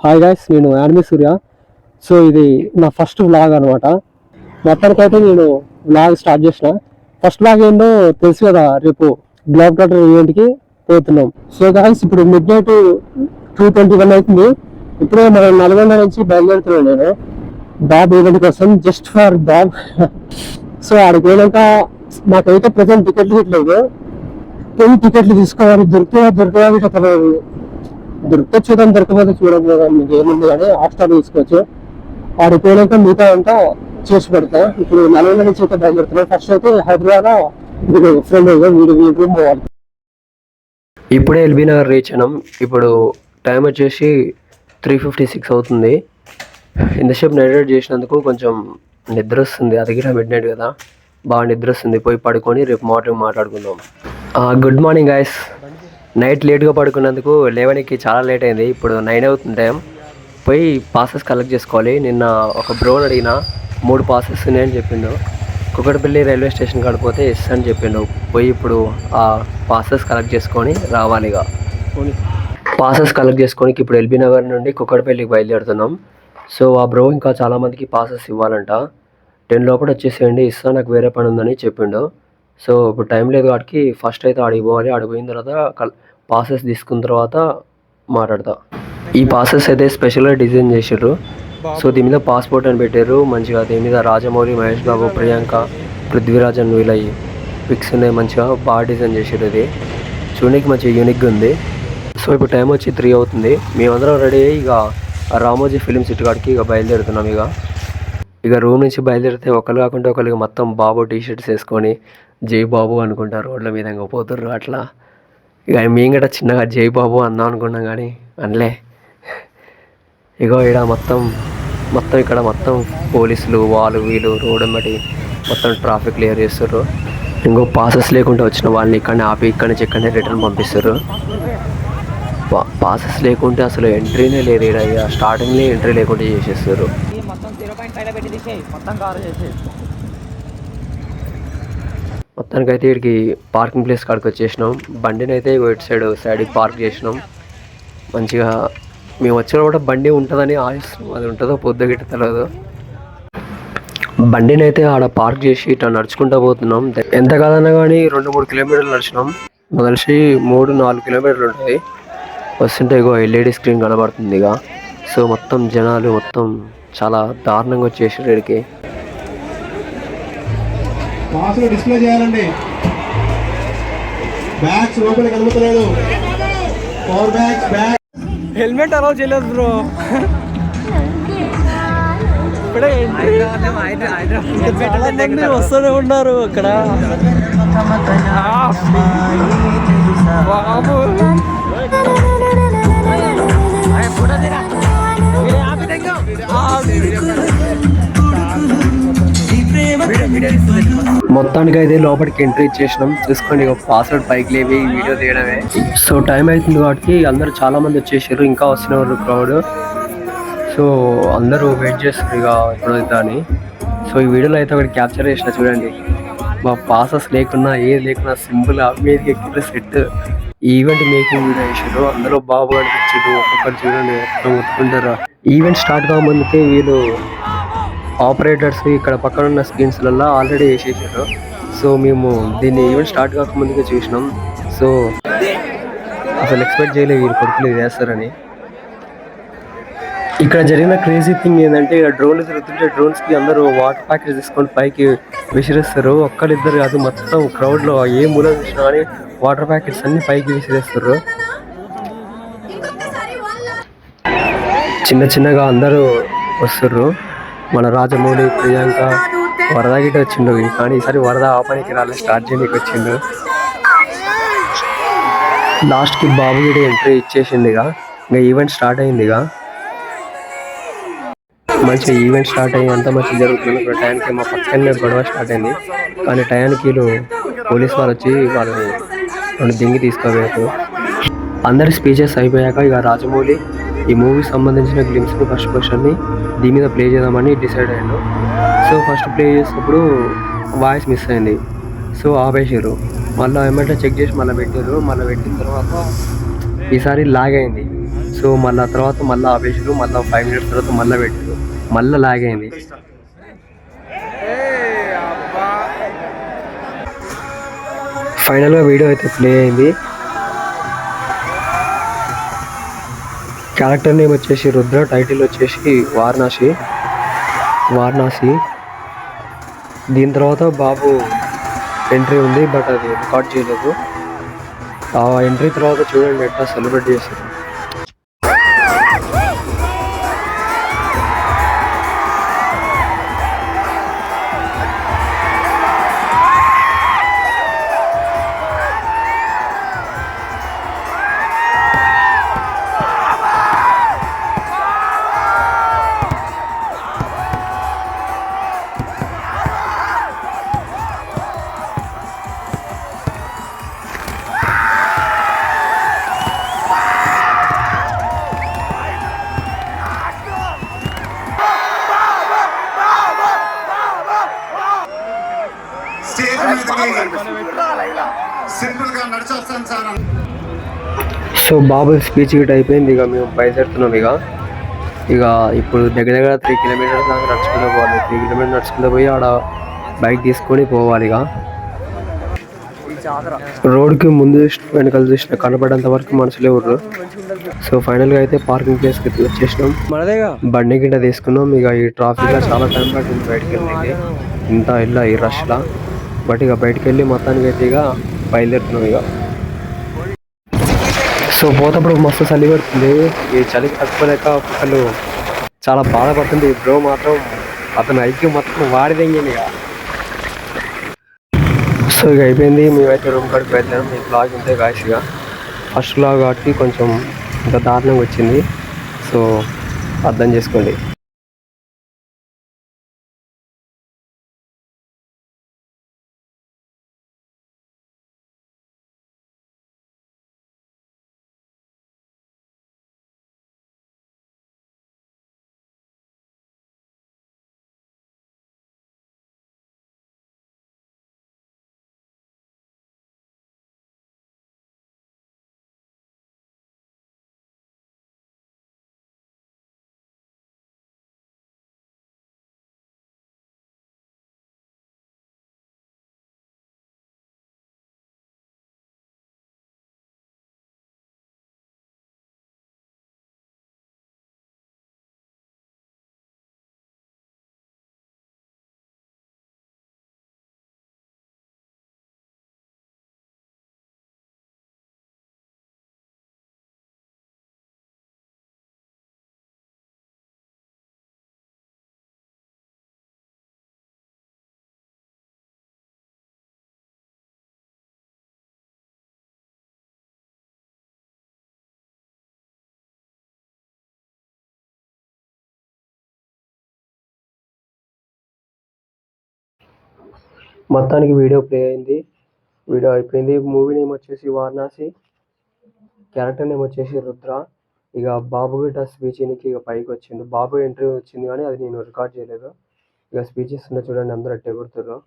Hi guys, నేను anime సూర్య. So ఇది నా ఫస్ట్ వ్లాగ్ అనమాట. మొత్తానికైతే నేను వ్లాగ్ స్టార్ట్ చేసిన. ఫస్ట్ వ్లాగ్ ఏంటో తెలుసు కదా, రేపు గ్లోబ్ ట్రాటర్ ఈవెంట్కి పోతున్నాం. సో గైస్ ఇప్పుడు మిడ్ నైట్ 2:21 అవుతుంది. ఇప్పుడే మనం నల్గొండ నుంచి బయలుదేరుతున్నాను నేను బాబ్ ఈవెంట్ కోసం, జస్ట్ ఫర్ బాబ్. సో ఆడికి పోయినాక నాకైతే ప్రజెంట్ టికెట్లు ఇట్లేదు. పోయి టికెట్లు తీసుకోవాలి, దొరికితే దొరికితే చూద్దాం, దొరకపోతే చూడకపోదాం, మీకు ఏముంది కానీ హాట్స్టార్ తీసుకోవచ్చు. ఆడికి పోయినాక మిగతా అంతా చేసి పెడతా. ఇప్పుడు నల్గొండ నుంచి అయితే బయలుదేరుతున్నాం. ఫస్ట్ అయితే హైదరాబాద్ వీడు ఫ్రెండ్ వీడు రూమ్ పోవాలి. ఇప్పుడే ఎల్బీ నగర్ రీచ్ అయినాం. ఇప్పుడు టైం వచ్చేసి 3:56 అవుతుంది. ఇంతసేపు నైట్ చేసినందుకు కొంచెం నిద్ర వస్తుంది. అదిగిరా మిడ్ నైట్ కదా, బాగా నిద్ర వస్తుంది. పోయి పడుకొని రేపు మార్నింగ్ మాట్లాడుకుందాం. Good morning guys. నైట్ లేట్గా పడుకున్నందుకు లేవడానికి చాలా లేట్ అయింది. ఇప్పుడు 9 అవుతుంది టైం. పోయి పాసెస్ కలెక్ట్ చేసుకోవాలి. నిన్న ఒక బ్రోని అడిగిన 3 పాసెస్ ఉన్నాయని చెప్పిండు. కుక్కడపల్లి రైల్వే స్టేషన్ కాడిపోతే ఎస్ అని చెప్పిండు. పోయి ఇప్పుడు ఆ పాసెస్ కలెక్ట్ చేసుకొని రావాలిగా. పాసెస్ కలెక్ట్ చేసుకొని ఇప్పుడు ఎల్బీ నగర్ నుండి కుక్కడపల్లికి బయలుదేరుతున్నాం. సో ఆ బ్రో ఇంకా చాలామందికి పాసెస్ ఇవ్వాలంట. 10 లోపల వచ్చేసేయండి, ఇస్తా, నాకు వేరే పని ఉందని చెప్పిండు. సో ఇప్పుడు టైం లేదు కాబట్టి ఫస్ట్ అయితే ఆడికి పోవాలి. ఆడికి పోయిన తర్వాత పాసెస్ తీసుకున్న తర్వాత మాట్లాడతా. ఈ పాసెస్ అయితే స్పెషల్గా డిజైన్ చేసారు. సో దీని మీద పాస్పోర్ట్ అని పెట్టారు మంచిగా. దీని మీద రాజమౌళి, మహేష్ బాబు, ప్రియాంక, పృథ్వీరాజ్ అని వీళ్ళ పిక్స్ ఉన్నాయి. మంచిగా బాగా డిజైన్ చేసారు. ఇది చూడడానికి మంచిగా యూనిక్గా ఉంది. సో ఇప్పుడు టైం వచ్చి 3 అవుతుంది. మేమందరం రెడీ అయ్యి ఇక రామోజీ ఫిలిం సిటీ కాడికి ఇక బయలుదేరుతున్నాం. ఇక రూమ్ నుంచి బయలుదేరితే ఒకరు కాకుండా ఒకరికి మొత్తం బాబు టీషర్ట్స్ వేసుకొని జై బాబు అనుకుంటారు, రోడ్ల మీద ఇంకా పోతుర్రు. అట్లా ఇక మేము కూడా చిన్నగా జై బాబు అందాం అనుకున్నాం కానీ అనలే. ఇగో ఇక్కడ మొత్తం ఇక్కడ మొత్తం పోలీసులు వాళ్ళు వీళ్ళు రోడ్ బట్టి మొత్తం ట్రాఫిక్ క్లియర్ చేస్తారు. ఇంకో పాసెస్ లేకుండా వచ్చిన వాళ్ళని ఇక్కడనే ఆపి ఇక్కడి నుంచి ఇక్కడనే రిటర్న్ పంపిస్తారు. పాసెస్ లేకుంటే అసలు ఎంట్రీనే లేదు. ఇక్కడ ఇక స్టార్టింగ్లో ఎంట్రీ లేకుండా చేసేస్తారు. మొత్తానికైతే వీడికి పార్కింగ్ ప్లేస్ కాడికి వచ్చేసినాం. బండిని అయితే ఇటు సైడ్కి పార్క్ చేసినాం. మంచిగా మేము వచ్చిన కూడా బండి ఉంటుందని ఆశిస్తున్నాం. అది ఉంటుందో పొద్దు గిట్ట తెలియదు. బండిని అయితే ఆడ పార్క్ చేసి ఇట్లా నడుచుకుంటూ పోతున్నాం. ఎంత కాదన్నా కానీ 2-3 కిలోమీటర్లు నడిచినాం. మొదలసి 3-4 కిలోమీటర్లు ఉంటుంది. వస్తుంటే ఇగో ఎల్ఈడి స్క్రీన్ కనబడుతుంది ఇక. సో మొత్తం జనాలు మొత్తం చాలా దారుణంగా వచ్చేసారు ఇక్కడికి. డిస్ప్లే చేయాలండి. బ్యాగ్స్ లోపలికి కలుగుతలేదు. Power bags, bag, helmet allow చేయలేదు బ్రో. వస్తూనే ఉన్నారు అక్కడ. మొత్తానికి అయితే లోపలికి ఎంట్రీ ఇచ్చేసినాం. చూసుకోండి, పాస్వర్డ్ పైకి లేవి, వీడియో తీయడమే. సో టైం అవుతుంది కాబట్టి అందరూ చాలా మంది వచ్చేసారు. ఇంకా వస్తున్నారు క్రౌడ్. సో అందరూ వెయిట్ చేస్తారు ఇక ఎప్పుడైతే అని. సో ఈ వీడియోలో అయితే ఒకటి క్యాప్చర్ చేసిన చూడండి. మా పాసెస్ లేకున్నా ఏది లేకున్నా సింపుల్ మీదకి ఎక్కితే సెట్ ఈవెంట్ మేకింగ్ వీడియో వేసారు. అందులో బాబు అనిపించారు. ఒక్కొక్కరు చూడండి ఒత్తుకుంటారు. ఈవెంట్ స్టార్ట్ కాకముందుకే వీళ్ళు ఆపరేటర్స్ ఇక్కడ పక్కన ఉన్న స్క్రీన్స్లలో ఆల్రెడీ వేసేసారు. సో మేము దీన్ని ఈవెంట్ స్టార్ట్ కాకముందుకే చూసినాం. సో అసలు ఎక్స్పెక్ట్ చేయలేదు వీళ్ళు కొడుకులు వేస్తారని. ఇక్కడ జరిగిన క్రేజీ థింగ్ ఏంటంటే, ఇక్కడ డ్రోన్లు తిరుగుతుంటే డ్రోన్స్కి అందరూ వాటర్ ప్యాకెట్స్ తీసుకొని పైకి విసిరేస్తారు. ఒక్కరిద్దరు కాదు, మొత్తం క్రౌడ్లో ఏ మూల చూసినా కానీ వాటర్ ప్యాకెట్స్ అన్ని పైకి విసిరేస్తారు. చిన్నగా అందరూ వస్తారు. మన రాజమౌళి, ప్రియాంక, వరద గిట్ట వచ్చిండు. కానీ ఈసారి వరద ఆపడానికి రాలేదు, స్టార్ట్ చేయడానికి వచ్చిండు. లాస్ట్కి బాబు గిట్ట ఎంట్రీ ఇచ్చేసింది. ఇక ఈవెంట్ స్టార్ట్ అయింది. మంచిగా ఈవెంట్ స్టార్ట్ అయ్యి అంతా మంచిగా జరుగుతుంది. ఇప్పుడు టైంకి మా పక్కనే గొడవ స్టార్ట్ అయింది. కానీ టయానికి వీళ్ళు పోలీస్ వాళ్ళు వచ్చి వాళ్ళని 2 దింగి తీసుకోలేదు. అందరి స్పీచెస్ అయిపోయాక ఇక రాజమౌళి ఈ మూవీకి సంబంధించిన గ్లిమ్స్ని ఫస్ట్ క్వశ్చన్ని దీని మీద ప్లే చేద్దామని డిసైడ్ అయ్యాడు. సో ఫస్ట్ ప్లే చేసినప్పుడు వాయిస్ మిస్ అయింది. సో ఆపేసారు. మళ్ళీ ఏమంటే చెక్ చేసి మళ్ళీ పెట్టారు. మళ్ళీ పెట్టిన తర్వాత ఈసారి లాగ్ అయింది. సో మళ్ళీ తర్వాత మళ్ళీ ఆపేసారు, మళ్ళీ 5 minutes తర్వాత మళ్ళీ పెట్టారు, మళ్ళీ లాగ్ అయింది. ఫైనల్గా వీడియో అయితే ప్లే అయింది. క్యారెక్టర్ నేమ్ వచ్చేసి రుద్ర, టైటిల్ వచ్చేసి వారణాసి. దీని తర్వాత బాబు ఎంట్రీ ఉంది, బట్ అది రికార్డ్ చేయలేదు. ఆ ఎంట్రీ తర్వాత చూడండి ఎట్లా సెలబ్రేట్ చేస్తారు. స్టేజ్ మీదకి సింపుల్ గా నడిచొస్తాను సార్. సో బాబు స్పీచ్ గిట్ అయిపోయింది, ఇక మేము బయలుదేరుతున్నాం. ఇక ఇప్పుడు దగ్గర 3 kilometers దాకా నడుచుకుంటూ పోవాలి. 3 kilometers నడుచుకుంటూ పోయి ఆడ బైక్ తీసుకొని పోవాలి. ఇక రోడ్కి ముందు వెనకాల చూసిన కనపడేంత వరకు మనుషులే ఊర్రు. సో ఫైనల్గా అయితే పార్కింగ్ ప్లేస్కి వచ్చేసినాం, బండి గిట్ట తీసుకున్నాం. ఇక ఈ ట్రాఫిక్లో చాలా టైం పట్టింది బయటకు వెళ్ళి, ఇంత ఇలా ఈ రష్లా. బట్ ఇక బయటకు వెళ్ళి మొత్తానికి అయితే ఇక బయలుదేరుతున్నాం. సో పోతప్పుడు మస్తు చలి పడుతుంది, ఈ చలికి తట్టుకోలేక ఒకళ్ళు చాలా బాధపడుతుంది. బ్రో మాత్రం అతను ఐక్యం మొత్తం వాడిదెంగింది. సో ఇక అయిపోయింది, మేమైతే రూమ్ కాడికి బయలుదేరాం. మీ బ్లాగ్ ఉంటే కాసిగా ఫస్ట్ బ్లాగ్ కాబట్టి కొంచెం ఇంత దారుణంగా వచ్చింది, సో అర్థం చేసుకోండి. మొత్తానికి వీడియో ప్లే అయింది, వీడియో అయిపోయింది. మూవీ నేమ్ వచ్చేసి వారణాసి, క్యారెక్టర్ నేమ్ వచ్చేసి రుద్ర. ఇక బాబు గిట్ట స్పీచ్ ఇక పైకి వచ్చిండు. బాబు ఎంట్రీ వచ్చింది కానీ అది నేను రికార్డ్ చేయలేదు. ఇక స్పీచ్ ఇస్తున్నా చూడండి, అందరూ ఎట్టే కొడుతుర్రు.